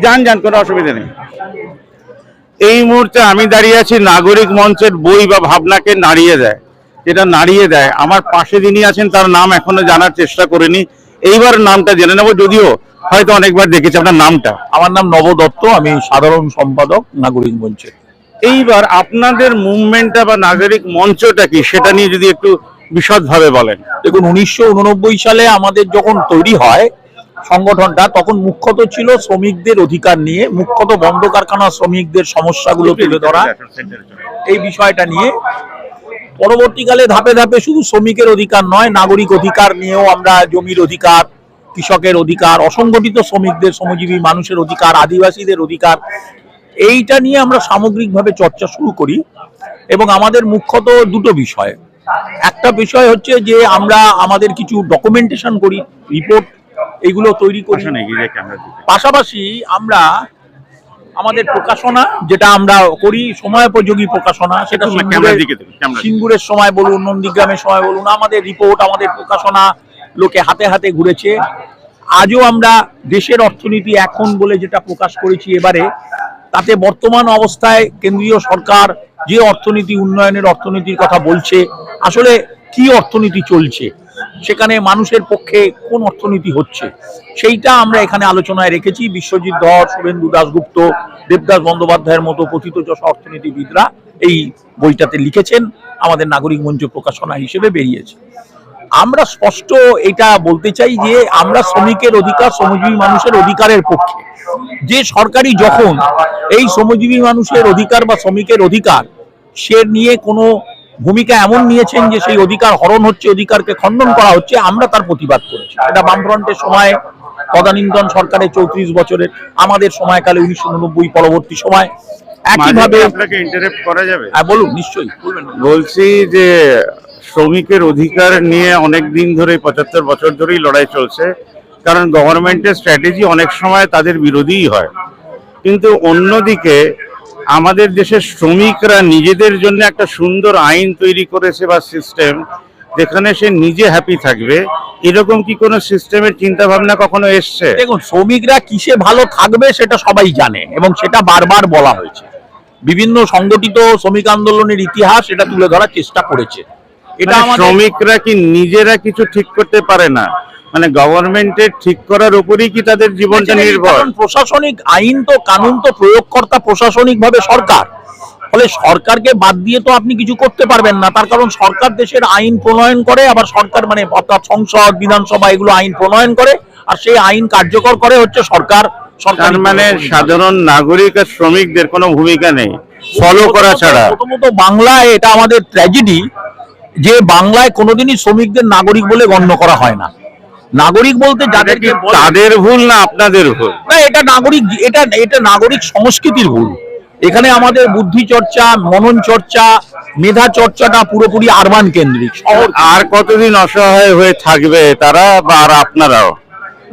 যান যান, কোনো অসুবিধা নেই। এই মুহূর্তে আমি দাঁড়িয়ে আছি নাগরিক মঞ্চের বই বা ভাবনাকে নাড়িয়ে দেয়, যেটা নাড়িয়ে দেয়। আমার পাশে যিনি আছেন তার নাম এখনো জানার চেষ্টা করিনি, এইবার নামটা জেনে নেবো, যদিও হয়তো অনেকবার দেখেছি। আপনার নামটা? আমার নাম নব দত্ত, আমি সাধারণ সম্পাদক নাগরিক মঞ্চে। এইবার আপনাদের মুভমেন্টটা বা নাগরিক মঞ্চটা কি, সেটা নিয়ে যদি একটু বিশদভাবে বলেন। দেখুন, 1989 সালে আমাদের যখন তৈরি হয় সংগঠনটা, তখন মুখ্যত ছিল শ্রমিকদের অধিকার নিয়ে, মুখ্যত বন্ধ কারখানা শ্রমিকদের সমস্যাগুলো তুলে ধরা, এই বিষয়টা নিয়ে। পরবর্তীকালে ধাপে ধাপে শুধু শ্রমিকের অধিকার নয়, নাগরিক অধিকার নিয়েও আমরা, জমির অধিকার, কৃষকের অধিকার, অসংগঠিত শ্রমিকদের, শ্রমজীবী মানুষের অধিকার, আদিবাসীদের অধিকার, এইটা নিয়ে আমরা সামগ্রিকভাবে চর্চা শুরু করি। এবং আমাদের মুখ্যত দুটো বিষয়। একটা বিষয় হচ্ছে যে আমরা আমাদের কিছু ডকুমেন্টেশন করি, রিপোর্ট এইগুলো তৈরি করি। পাশাপাশি আমরা আমাদের প্রকাশনা যেটা আমরা করি, সময়োপযোগী প্রকাশনা, সেটা সিঙ্গুরের সময় বলুন, নন্দীগ্রামের সময় বলুন, আমাদের রিপোর্ট, আমাদের প্রকাশনা লোকে হাতে হাতে ঘুরেছে। আজও আমরা দেশের অর্থনীতি এখন বলে যেটা প্রকাশ করেছি এবারে, তাতে বর্তমান অবস্থায় কেন্দ্রীয় সরকার যে অর্থনীতি, উন্নয়নের অর্থনীতির কথা বলছে, আসলে কি অর্থনীতি চলছে, সেখানে মানুষের পক্ষে কোন অর্থনীতি হচ্ছে, সেইটা আমরা এখানে আলোচনায় রেখেছি। বিশ্বজিৎ ধর, শুভেন্দু দাশগুপ্ত, দেবদাস বন্দ্যোপাধ্যায়ের মতো প্রথিতযশা অর্থনীতিবিদরা এই বইটাতে লিখেছেন, আমাদের নাগরিক মঞ্চ প্রকাশনা হিসেবে বেরিয়েছে। আমরা স্পষ্ট এটা বলতে চাই যে আমরা শ্রমিকের অধিকার, শ্রমজীবী মানুষের অধিকারের পক্ষে। যে সরকারি যখন এই শ্রমজীবী মানুষের অধিকার বা শ্রমিকের অধিকার সে নিয়ে কোনো ভূমিকা এমন নিয়েছেন যে সেই অধিকার হরণ হচ্ছে, অধিকারকে খণ্ডন করা হচ্ছে, আমরা তার প্রতিবাদ করেছি। এটা বামফ্রন্টের সময়, তদানীন্তন সরকারের 34 বছরের, আমাদের সময়কালে 1989 পরবর্তী সময় একইভাবে। আপনাকে ইন্টারাপ্ট করা যাবে? হ্যাঁ বলুন, নিশ্চয়ই বলবেন। বলছি যে শ্রমিকের অধিকার নিয়ে অনেক দিন ধরে, 75 বছর ধরেই লড়াই চলছে, কারণ গভর্নমেন্টের স্ট্র্যাটেজি অনেক সময় তাদের বিরোধীই হয়। কিন্তু অন্যদিকে আমাদের দেশের শ্রমিকরা নিজেদের জন্য একটা সুন্দর আইন তৈরি করেছে বা সিস্টেম, যেখানে সে নিজে হ্যাপি থাকবে, এরকম কি কোনো সিস্টেমের চিন্তা ভাবনা কখনো এসছে? দেখুন, শ্রমিকরা কিসে ভালো থাকবে সেটা সবাই জানে এবং সেটা বারবার বলা হয়েছে। বিভিন্ন সংগঠিত শ্রমিক আন্দোলনের ইতিহাস এটা তুলে ধরার চেষ্টা করেছে। এটা শ্রমিকরা কি নিজেরা কিছু ঠিক করতে পারে না, মানে গভর্নমেন্টের ঠিক করার উপরেই কি তাদের জীবনটা নির্ভর? প্রশাসনিক আইন তো, কানুন তো প্রয়োগকর্তা প্রশাসনিক ভাবে সরকার, ফলে সরকারকে বাদ দিয়ে তো আপনি কিছু করতে পারবেন না। তার কারণ সরকার দেশের আইন প্রণয়ন করে, আবার সরকার মানে অর্থাৎ সংসদ, বিধানসভা এগুলো আইন প্রণয়ন করে, আর সেই আইন কার্যকর করে হচ্ছে সরকার। সরকার মানে সাধারণ নাগরিক আর শ্রমিকদের কোনো ভূমিকা নেই ফলো করা ছাড়া। প্রথমত বাংলায় এটা আমাদের ট্র্যাজেডি যে বাংলায় কোনোদিনই শ্রমিকদের নাগরিক বলে গণ্য করা হয় না। নাগরিক বলতে যাদেরকে, তাদের ভুল না আপনাদের ভুল? না, এটা নাগরিক, এটা নাগরিক সংস্কৃতির ভুল। এখানে আমাদের বুদ্ধি চর্চা, মনন চর্চা, মেধা চর্চাটা পুরোপুরি আরবান কেন্দ্রিক। আর কতদিন অসহায় হয়ে থাকবে তারা বা আপনারাও?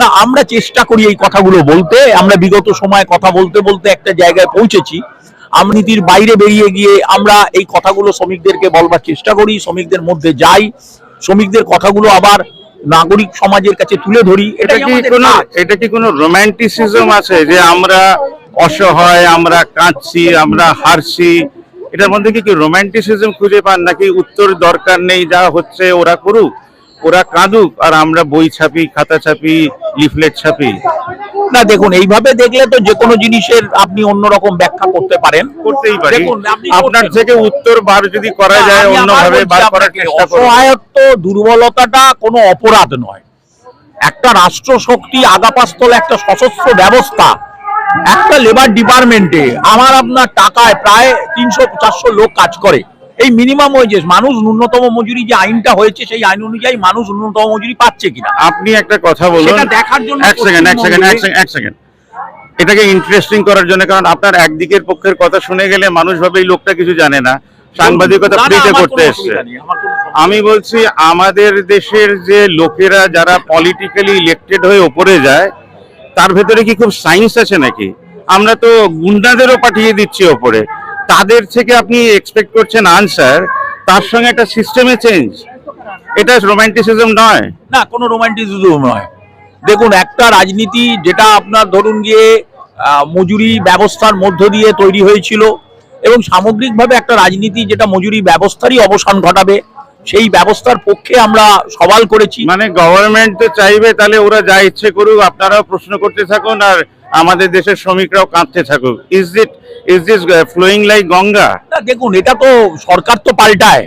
না, আমরা চেষ্টা করি এই কথাগুলো বলতে। আমরা বিগত সময় কথা বলতে বলতে একটা জায়গায় পৌঁছেছি, আমনীতির বাইরে বেরিয়ে গিয়ে আমরা এই কথাগুলো শ্রমিকদেরকে বলবার চেষ্টা করি, শ্রমিকদের মধ্যে যাই, শ্রমিকদের কথাগুলো আবার নাগরিক সমাজের কাছে তুলে ধরি। এটা কি কোনো রোম্যান্টিসিজম আছে যে আমরা অসহায়, আমরা কাঁদছি, আমরা হারছি, এটার মধ্যে কি রোম্যান্টিসিজম খুঁজে পান? নাকি উত্তর দরকার নেই, যা হচ্ছে ওরা করুক, ওরা কাঁদুক, আর আমরা বই ছাপি, খাতা ছাপি, লিফলেট ছাপি? না দেখুন, এইভাবে দেখলে তো যে কোনো জিনিসের আপনি অন্যরকম ব্যাখ্যা করতে পারেন, করতেই পারেন। আপনার থেকে উত্তর বার যদি করা যায় অন্যভাবে বার করার চেষ্টা করুন। অসহায়ত্ব, দুর্বলতাটা কোনো অপরাধ নয়। একটা রাষ্ট্র শক্তি, আগাপাস্তল একটা সশস্ত্র ব্যবস্থা, একটা লেবার ডিপার্টমেন্টে আমার আপনার টাকায় প্রায় 300-400 লোক কাজ করে। এই মিনিমাম ওয়েজেস, মানুষ ন্যূনতম মজুরি যে আইনটা হয়েছে সেই আইন অনুযায়ী মানুষ ন্যূনতম মজুরি পাচ্ছে কিনা, আপনি একটা কথা বলুন, সেটা দেখার জন্য। এক সেকেন্ড, এটাকে ইন্টারেস্টিং করার জন্য, কারণ আপনার একদিকের পক্ষের কথা শুনে গেলে মানুষ ভাবে এই লোকটা কিছু জানে না, সাংবাদিকতা ফ্রিতে করতে এসছে। আমি বলছি আমাদের দেশের যে লোকেরা যারা পলিটিক্যালি ইলেক্টেড হয়ে ওপরে যায়, তার ভেতরে কি খুব সায়েন্স আছে নাকি? আমরা তো গুন্ডাদেরও পাঠিয়ে দিচ্ছি ওপরে, তাদের থেকে আপনি এক্সপেক্ট করছেন আনসার, তার সঙ্গে একটা সিস্টেমে চেঞ্জ। এটা রোম্যান্টিসিজম নয়? না, কোনো রোম্যান্টিসিজম নয়। দেখুন, একটা রাজনীতি যেটা আপনার ধরুন গিয়ে মজুরি ব্যবস্থার মধ্য দিয়ে তৈরি হয়েছিল এবং সামগ্রিকভাবে একটা রাজনীতি যেটা মজুরি ব্যবস্থারই অবসান ঘটাবে সেই ব্যবস্থার পক্ষে আমরা সওয়াল করেছি। মানে গভর্নমেন্ট তো চাইবে, তাহলে ওরা যা ইচ্ছে করুক, আপনারাও প্রশ্ন করতে থাকুন আর আমাদের দেশের শ্রমিকরাও কাঁদতে থাকুক। Is this flowing like Ganga? দেখুন, এটা তো সরকার তো পাল্টায়,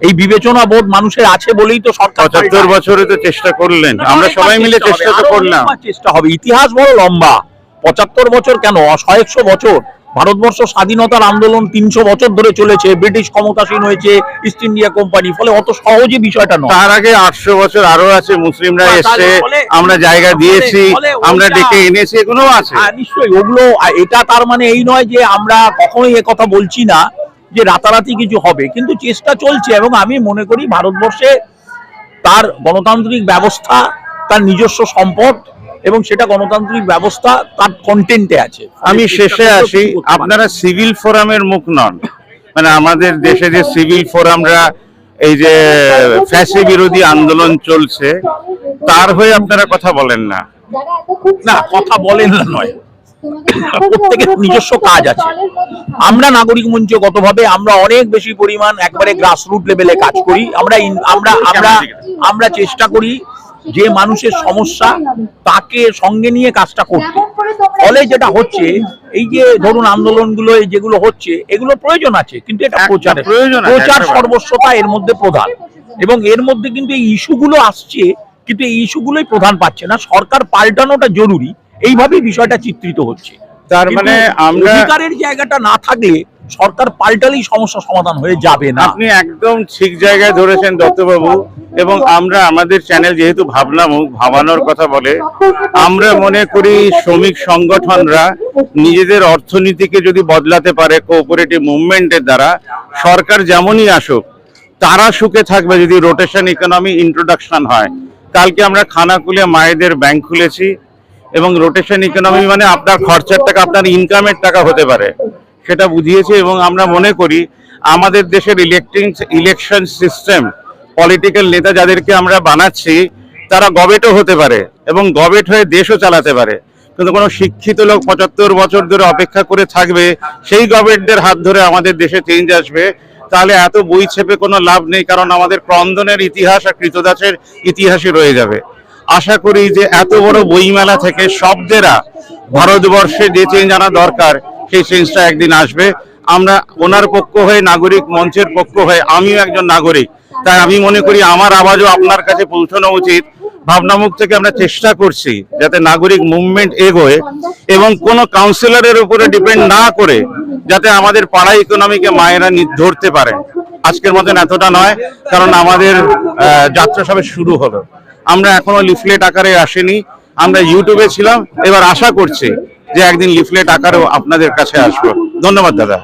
এই বিবেচনা বোধ মানুষের আছে বলেই তো সরকার ৭৫ বছরে তো চেষ্টা করলেন, আমরা সবাই মিলে চেষ্টা তো করলাম। চেষ্টা হবে, ইতিহাস বড় লম্বা, ৭৫ বছর কেন ১০০ বছর। ভারতবর্ষ স্বাধীনতার আন্দোলন ৩০০ বছর ধরে চলেছে, ব্রিটিশ ক্ষমতাসীন হয়েছে, ইস্ট ইন্ডিয়া কোম্পানি, ফলে অত সহজে বিষয়টা নয়। তার আগে ৮০০ বছর আরো আছে, মুসলিমরা এসছে, আমরা জায়গা দিয়েছি, আমরা ডেকে এনেছি, এগুলো আছে। নিশ্চয়ই ওগুলো, এটা তার মানে এই নয় যে আমরা কখনোই কথা বলছি না যে রাতারাতি কিছু হবে, কিন্তু চেষ্টা চলছে। এবং আমি মনে করি ভারতবর্ষে তার গণতান্ত্রিক ব্যবস্থা, তার নিজস্ব সম্পদ, এবং সেটা গণতান্ত্রিক ব্যবস্থা তার কন্টেন্টে আছে। আমি শেষে আসি, আপনারা সিভিল ফোরামের মুখ নন, মানে আমাদের দেশে যে সিভিল ফোরামরা এই যে ফ্যাসি বিরোধী আন্দোলন চলছে তার হয়ে আপনারা কথা বলেন না। না, কথা বলেন না নয়, প্রত্যেকের নিজস্ব কাজ আছে। আমরা নাগরিক মঞ্চগতভাবে আমরা অনেক বেশি পরিমাণ একবারে গ্রাসরুট লেভেলে কাজ করি। আমরা চেষ্টা করি যে মানুষের সমস্যা তাকে সঙ্গে নিয়ে কাজটা করতে। ফলে যেটা হচ্ছে, এই যে ধরুন আন্দোলনগুলো যেগুলো হচ্ছে, এগুলো প্রয়োজন আছে, কিন্তু এটা প্রচার সর্বস্বতা এর মধ্যে প্রধান। এবং এর মধ্যে কিন্তু এই ইস্যুগুলো আসছে, কিন্তু এই ইস্যুগুলোই প্রধান পাচ্ছে না। সরকার পাল্টানোটা জরুরি, এইভাবেই বিষয়টা চিত্রিত হচ্ছে। তার মানে আমরা অধিকারের জায়গাটা না থাকলে সরকার পাল্টালেই সমস্যা সমাধান হয়ে যাবে না। আপনি একদম ঠিক জায়গায় ধরেছেন দত্তবাবু। এবং আমরা আমাদের চ্যানেল যেহেতু ভাবানোর কথা বলে, আমরা মনে করি শ্রমিক সংগঠনরা নিজেদের অর্থনীতিকে যদি বদলাতে পারে কোঅপারেটিভ মুভমেন্টের দ্বারা, সরকার যেমনই আসুক তারা সুখে থাকবে যদি রোটেশন ইকোনমি ইন্ট্রোডাকশন হয়। কালকে আমরা খানাকুলে মায়েদের ব্যাংক খুলেছি, এবং রোটেশন ইকোনমি মানে আপনার খরচার টাকা আপনার ইনকামের টাকা হতে পারে, সেটা বুঝিয়েছি। এবং আমরা মনে করি আমাদের দেশের ইলেকশন সিস্টেম, পলিটিক্যাল নেতা যাদেরকে আমরা বানাচ্ছি তারা গবেটও হতে পারে এবং গবেট হয়ে দেশও চালাতে পারে, কিন্তু কোনো শিক্ষিত লোক ৭৫ বছর ধরে অপেক্ষা করে থাকবে সেই গবেটদের হাত ধরে আমাদের দেশে চেঞ্জ আসবে, তাহলে এত বই ছেপে কোনো লাভ নেই। কারণ আমাদের ক্রন্দনের ইতিহাস আর কৃতদাসের ইতিহাসই রয়ে যাবে। আশা করি যে এত বড় বইমেলা থেকে শব্দেরা ভারতবর্ষে যে চেঞ্জ আনা দরকার সেই চেঞ্জটা একদিন আসবে। আমরা ওনার পক্ষ হয়ে, নাগরিক মঞ্চের পক্ষ হয়ে, আমিও একজন নাগরিক, তাই আমি মনে করি আমার আওয়াজও আপনার কাছে পৌঁছানো উচিত। ভাবনামুখ থেকে আমরা চেষ্টা করছি যাতে নাগরিক মুভমেন্ট এগোয় এবং কোনো কাউন্সিলরের উপরে ডিপেন্ড না করে যাতে আমাদের পাড়া ইকোনমিকে মায়েরা ধরতে পারে। আজকের মতন এতটা নয়, কারণ আমাদের যাত্রা সবে শুরু হলো। আমরা এখনো লিফলেট আকারে আসেনি, আমরা ইউটিউবে ছিলাম, এবার আশা করছি যে একদিন লিফলেট আকারেও আপনাদের কাছে আসবো। ধন্যবাদ দাদা।